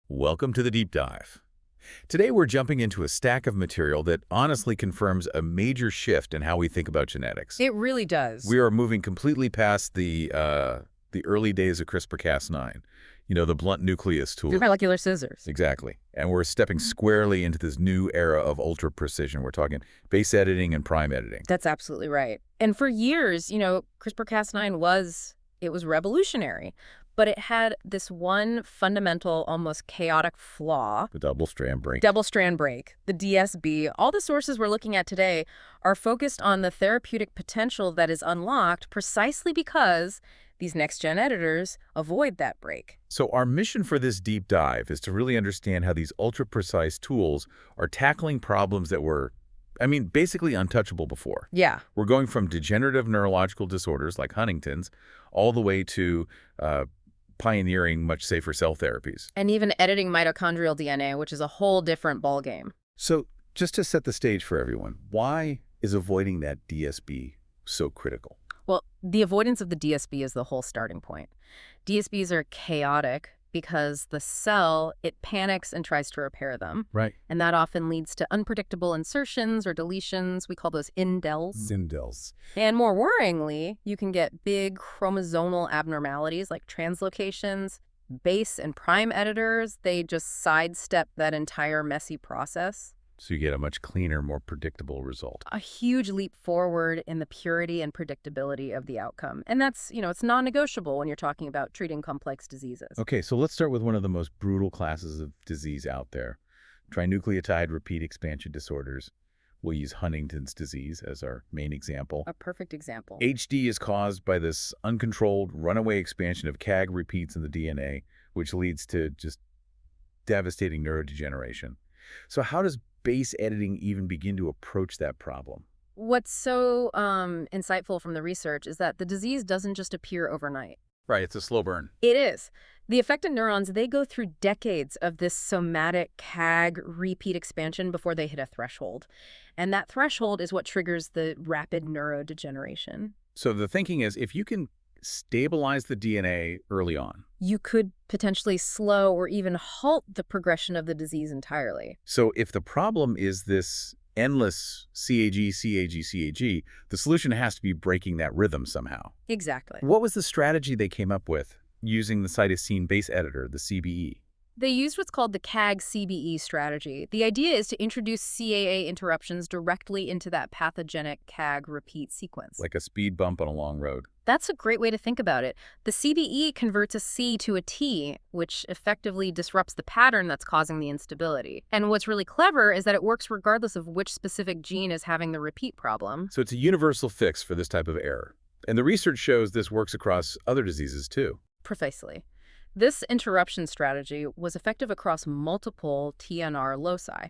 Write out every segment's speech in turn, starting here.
Welcome to the deep dive. Today we're jumping into a stack of material that honestly confirms a major shift in how we think about genetics. It really does. We are moving completely past the early days of CRISPR-Cas9, the blunt nucleus tool. Your molecular scissors. Exactly. And we're stepping squarely into this new era of ultra-precision. We're talking base editing and prime editing. That's absolutely right. And for years, CRISPR-Cas9 was revolutionary. But it had this one fundamental, almost chaotic flaw. The double-strand break. Double-strand break, the DSB. All the sources we're looking at today are focused on the therapeutic potential that is unlocked precisely because these next-gen editors avoid that break. So our mission for this deep dive is to really understand how these ultra-precise tools are tackling problems that were, basically untouchable before. Yeah. We're going from degenerative neurological disorders like Huntington's all the way to pioneering much safer cell therapies. And even editing mitochondrial DNA, which is a whole different ballgame. So just to set the stage for everyone, why is avoiding that DSB so critical? Well, the avoidance of the DSB is the whole starting point. DSBs are chaotic because the cell, it panics and tries to repair them. Right. And that often leads to unpredictable insertions or deletions. We call those indels. Indels. And more worryingly, you can get big chromosomal abnormalities like translocations. Base and prime editors, they just sidestep that entire messy process. So you get a much cleaner, more predictable result. A huge leap forward in the purity and predictability of the outcome. And that's, it's non-negotiable when you're talking about treating complex diseases. Okay, so let's start with one of the most brutal classes of disease out there. Trinucleotide repeat expansion disorders. We'll use Huntington's disease as our main example. A perfect example. HD is caused by this uncontrolled runaway expansion of CAG repeats in the DNA, which leads to just devastating neurodegeneration. So how does base editing even begin to approach that problem? What's so insightful from the research is that the disease doesn't just appear overnight. Right, it's a slow burn. It is. The affected neurons, they go through decades of this somatic CAG repeat expansion before they hit a threshold. And that threshold is what triggers the rapid neurodegeneration. So the thinking is, if you can stabilize the DNA early on, you could potentially slow or even halt the progression of the disease entirely. So if the problem is this endless CAG, CAG, CAG, the solution has to be breaking that rhythm somehow. Exactly. What was the strategy they came up with using the cytosine base editor, the CBE? They used what's called the CAG-CBE strategy. The idea is to introduce CAA interruptions directly into that pathogenic CAG repeat sequence. Like a speed bump on a long road. That's a great way to think about it. The CBE converts a C to a T, which effectively disrupts the pattern that's causing the instability. And what's really clever is that it works regardless of which specific gene is having the repeat problem. So it's a universal fix for this type of error. And the research shows this works across other diseases too. Precisely. This interruption strategy was effective across multiple TNR loci.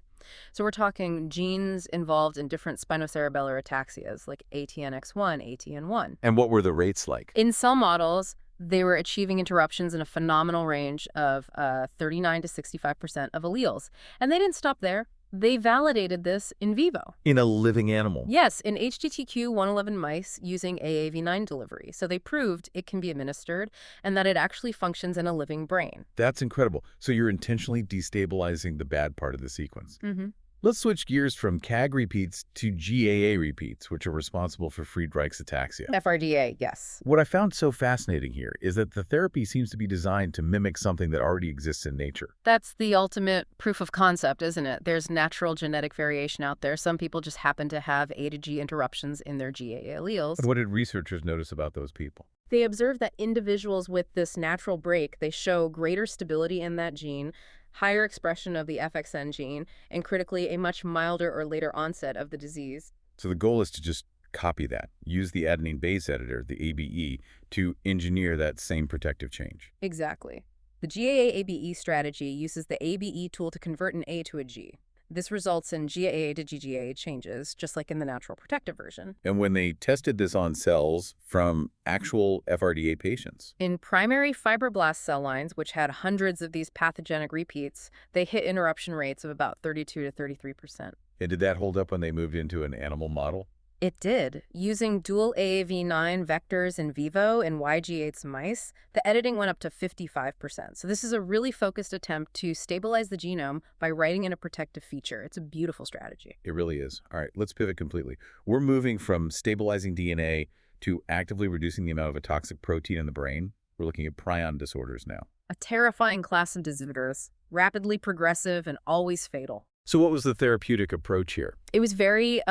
So we're talking genes involved in different spinocerebellar ataxias like ATNX1, ATN1. And what were the rates like? In cell models, they were achieving interruptions in a phenomenal range of 39 to 65% of alleles. And they didn't stop there. They validated this in vivo. In a living animal? Yes, in HTTQ111 mice using AAV9 delivery. So they proved it can be administered and that it actually functions in a living brain. That's incredible. So you're intentionally destabilizing the bad part of the sequence. Mm-hmm. Let's switch gears from CAG repeats to GAA repeats, which are responsible for Friedreich's ataxia. FRDA, yes. What I found so fascinating here is that the therapy seems to be designed to mimic something that already exists in nature. That's the ultimate proof of concept, isn't it? There's natural genetic variation out there. Some people just happen to have A to G interruptions in their GAA alleles. And what did researchers notice about those people? They observed that individuals with this natural break, they show greater stability in that gene, higher expression of the FXN gene, and critically, a much milder or later onset of the disease. So the goal is to just copy that, use the adenine base editor, the ABE, to engineer that same protective change. Exactly. The GAA-ABE strategy uses the ABE tool to convert an A to a G. This results in GAA to GGA changes, just like in the natural protective version. And when they tested this on cells from actual FRDA patients? In primary fibroblast cell lines, which had hundreds of these pathogenic repeats, they hit interruption rates of about 32 to 33%. And did that hold up when they moved into an animal model? It did. Using dual AAV9 vectors in vivo in YG8's mice, the editing went up to 55%. So this is a really focused attempt to stabilize the genome by writing in a protective feature. It's a beautiful strategy. It really is. All right, let's pivot completely. We're moving from stabilizing DNA to actively reducing the amount of a toxic protein in the brain. We're looking at prion disorders now. A terrifying class of disorders, rapidly progressive and always fatal. So what was the therapeutic approach here? It was very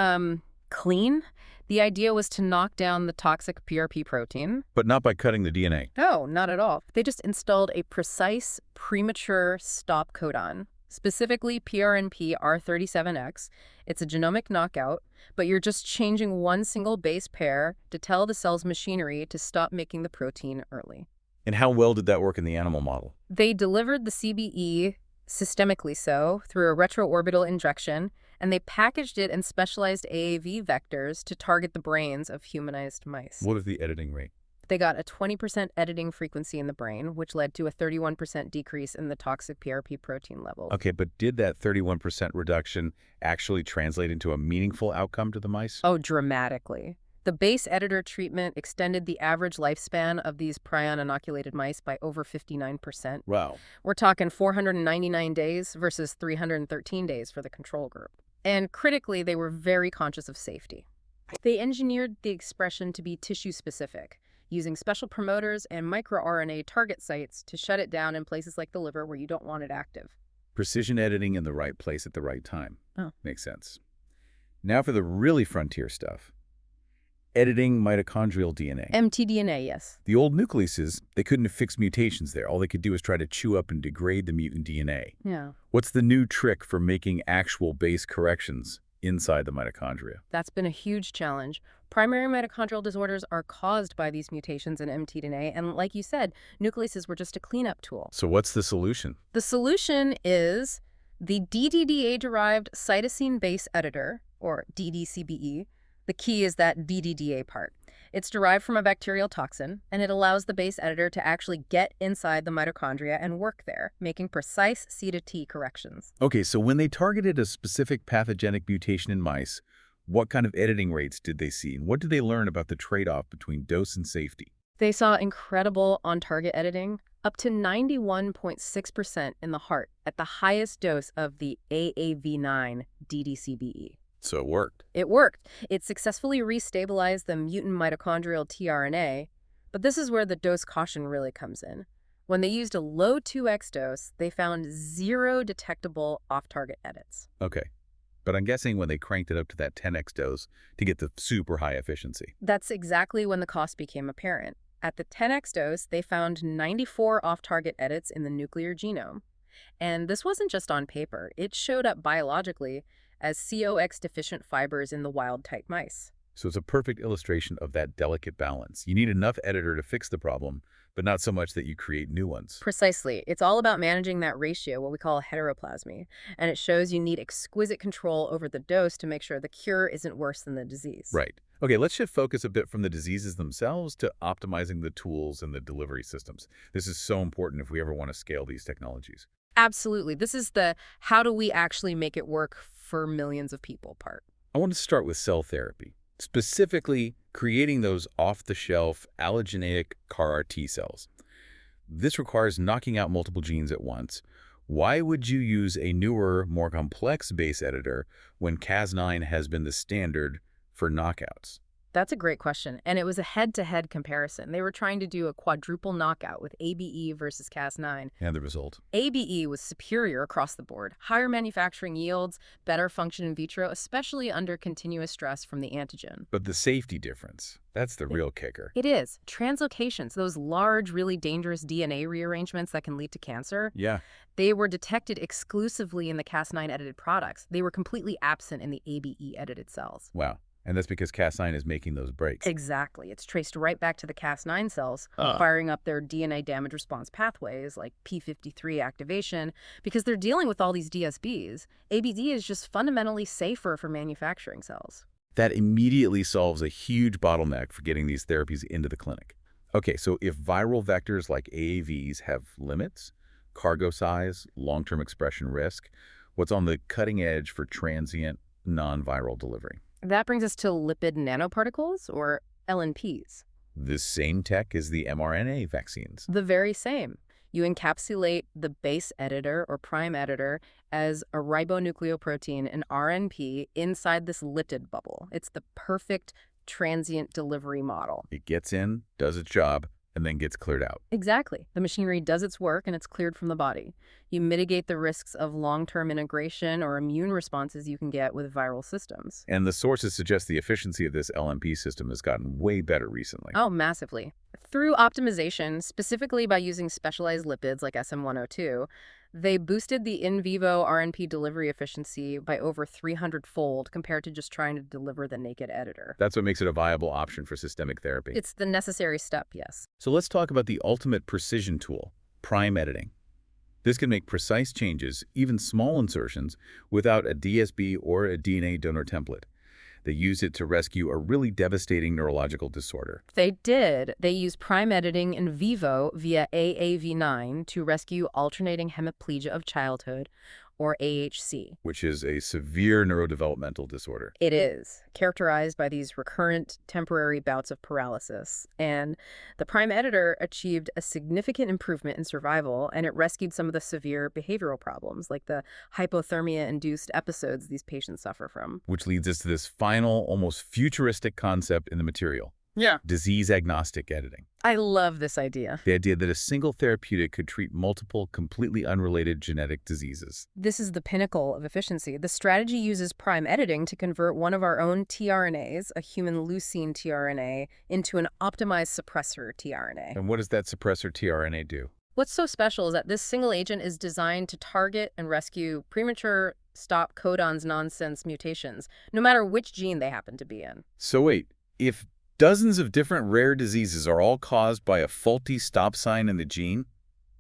clean. The idea was to knock down the toxic PRP protein. But not by cutting the DNA. No, not at all. They just installed a precise, premature stop codon, specifically PRNP R37X. It's a genomic knockout, but you're just changing one single base pair to tell the cell's machinery to stop making the protein early. And how well did that work in the animal model? They delivered the CBE systemically so through a retroorbital injection, and they packaged it in specialized AAV vectors to target the brains of humanized mice. What is the editing rate? They got a 20% editing frequency in the brain, which led to a 31% decrease in the toxic PRP protein level. Okay, but did that 31% reduction actually translate into a meaningful outcome to the mice? Oh, dramatically. The base editor treatment extended the average lifespan of these prion-inoculated mice by over 59%. Wow. We're talking 499 days versus 313 days for the control group. And critically, they were very conscious of safety. They engineered the expression to be tissue-specific, using special promoters and microRNA target sites to shut it down in places like the liver where you don't want it active. Precision editing in the right place at the right time. Oh. Makes sense. Now for the really frontier stuff. Editing mitochondrial DNA. mtDNA, yes. The old nucleases, they couldn't fix mutations there. All they could do was try to chew up and degrade the mutant DNA. Yeah. What's the new trick for making actual base corrections inside the mitochondria? That's been a huge challenge. Primary mitochondrial disorders are caused by these mutations in mtDNA, and like you said, nucleases were just a cleanup tool. So what's the solution? The solution is the DDDA-derived cytosine base editor, or DdCBE. The key is that DDDA part. It's derived from a bacterial toxin, and it allows the base editor to actually get inside the mitochondria and work there, making precise C to T corrections. Okay, so when they targeted a specific pathogenic mutation in mice, what kind of editing rates did they see? And what did they learn about the trade-off between dose and safety? They saw incredible on-target editing, up to 91.6% in the heart at the highest dose of the AAV9 DdCBE. So it worked. It worked. It successfully restabilized the mutant mitochondrial tRNA, but this is where the dose caution really comes in. When they used a low 2x dose, they found 0 detectable off-target edits. Okay. But I'm guessing when they cranked it up to that 10x dose to get the super high efficiency. That's exactly when the cost became apparent. At the 10x dose, they found 94 off-target edits in the nuclear genome. And this wasn't just on paper. It showed up biologically as COX-deficient fibers in the wild-type mice. So it's a perfect illustration of that delicate balance. You need enough editor to fix the problem, but not so much that you create new ones. Precisely. It's all about managing that ratio, what we call heteroplasmy. And it shows you need exquisite control over the dose to make sure the cure isn't worse than the disease. Right. Okay, let's shift focus a bit from the diseases themselves to optimizing the tools and the delivery systems. This is so important if we ever want to scale these technologies. Absolutely. This is the how do we actually make it work for millions of people part. I want to start with cell therapy, specifically creating those off-the-shelf allogeneic CAR-T cells. This requires knocking out multiple genes at once. Why would you use a newer, more complex base editor when Cas9 has been the standard for knockouts? That's a great question, and it was a head-to-head comparison. They were trying to do a quadruple knockout with ABE versus Cas9. And the result? ABE was superior across the board. Higher manufacturing yields, better function in vitro, especially under continuous stress from the antigen. But the safety difference, that's the real kicker. It is. Translocations, those large, really dangerous DNA rearrangements that can lead to cancer, Yeah. they were detected exclusively in the Cas9-edited products. They were completely absent in the ABE-edited cells. Wow. And that's because Cas9 is making those breaks. Exactly. It's traced right back to the Cas9 cells, firing up their DNA damage response pathways like p53 activation. Because they're dealing with all these DSBs, ABD is just fundamentally safer for manufacturing cells. That immediately solves a huge bottleneck for getting these therapies into the clinic. Okay, so if viral vectors like AAVs have limits, cargo size, long-term expression risk, what's on the cutting edge for transient, non-viral delivery? That brings us to lipid nanoparticles, or LNPs. This same tech is the mRNA vaccines. The very same. You encapsulate the base editor or prime editor as a ribonucleoprotein, an RNP, inside this lipid bubble. It's the perfect transient delivery model. It gets in, does its job, and then gets cleared out. Exactly. The machinery does its work and it's cleared from the body. You mitigate the risks of long-term integration or immune responses you can get with viral systems. And the sources suggest the efficiency of this LNP system has gotten way better recently. Oh, massively. Through optimization, specifically by using specialized lipids like SM-102, they boosted the in vivo RNP delivery efficiency by over 300-fold compared to just trying to deliver the naked editor. That's what makes it a viable option for systemic therapy. It's the necessary step, yes. So let's talk about the ultimate precision tool, prime editing. This can make precise changes, even small insertions, without a DSB or a DNA donor template. They use it to rescue a really devastating neurological disorder. They did. They used prime editing in vivo via AAV9 to rescue alternating hemiplegia of childhood, or AHC. Which is a severe neurodevelopmental disorder. It is, characterized by these recurrent temporary bouts of paralysis. And the prime editor achieved a significant improvement in survival, and it rescued some of the severe behavioral problems, like the hypothermia-induced episodes these patients suffer from. Which leads us to this final, almost futuristic concept in the material. Yeah. Disease-agnostic editing. I love this idea. The idea that a single therapeutic could treat multiple, completely unrelated genetic diseases. This is the pinnacle of efficiency. The strategy uses prime editing to convert one of our own tRNAs, a human leucine tRNA, into an optimized suppressor tRNA. And what does that suppressor tRNA do? What's so special is that this single agent is designed to target and rescue premature stop codons nonsense mutations, no matter which gene they happen to be in. So wait, if dozens of different rare diseases are all caused by a faulty stop sign in the gene,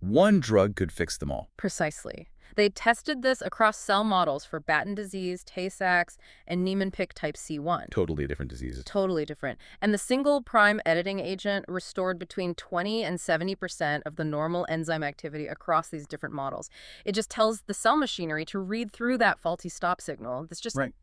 one drug could fix them all. Precisely. They tested this across cell models for Batten disease, Tay-Sachs, and Niemann-Pick type C1. Totally different diseases. Totally different. And the single prime editing agent restored between 20 and 70% of the normal enzyme activity across these different models. It just tells the cell machinery to read through that faulty stop signal.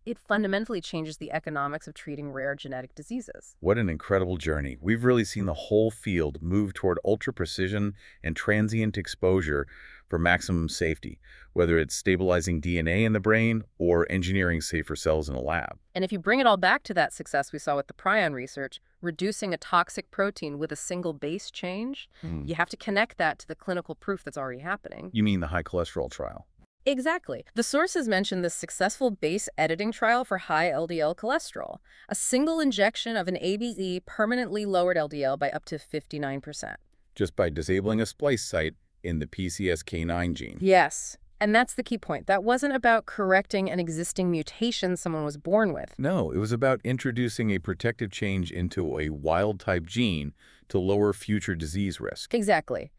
It fundamentally changes the economics of treating rare genetic diseases. What an incredible journey. We've really seen the whole field move toward ultra-precision and transient exposure for maximum safety, whether it's stabilizing DNA in the brain or engineering safer cells in a lab. And if you bring it all back to that success we saw with the prion research, reducing a toxic protein with a single base change, you have to connect that to the clinical proof that's already happening. You mean the high cholesterol trial? Exactly. The sources mentioned the successful base editing trial for high LDL cholesterol. A single injection of an ABE permanently lowered LDL by up to 59%. Just by disabling a splice site in the PCSK9 gene. Yes. And that's the key point. That wasn't about correcting an existing mutation someone was born with. No, it was about introducing a protective change into a wild-type gene to lower future disease risk. Exactly.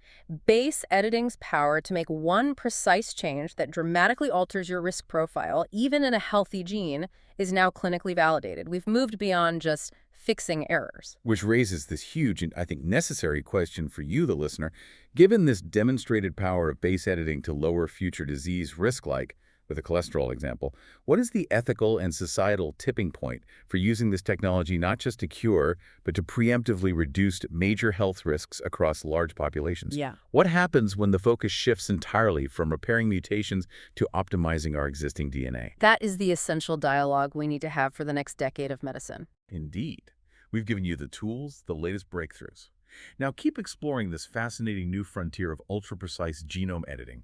Base editing's power to make one precise change that dramatically alters your risk profile, even in a healthy gene, is now clinically validated. We've moved beyond just fixing errors. Which raises this huge and, I think, necessary question for you, the listener. Given this demonstrated power of base editing to lower future disease risk, like with a cholesterol example, what is the ethical and societal tipping point for using this technology not just to cure, but to preemptively reduce major health risks across large populations? Yeah. What happens when the focus shifts entirely from repairing mutations to optimizing our existing DNA? That is the essential dialogue we need to have for the next decade of medicine. Indeed. We've given you the tools, the latest breakthroughs. Now keep exploring this fascinating new frontier of ultra-precise genome editing.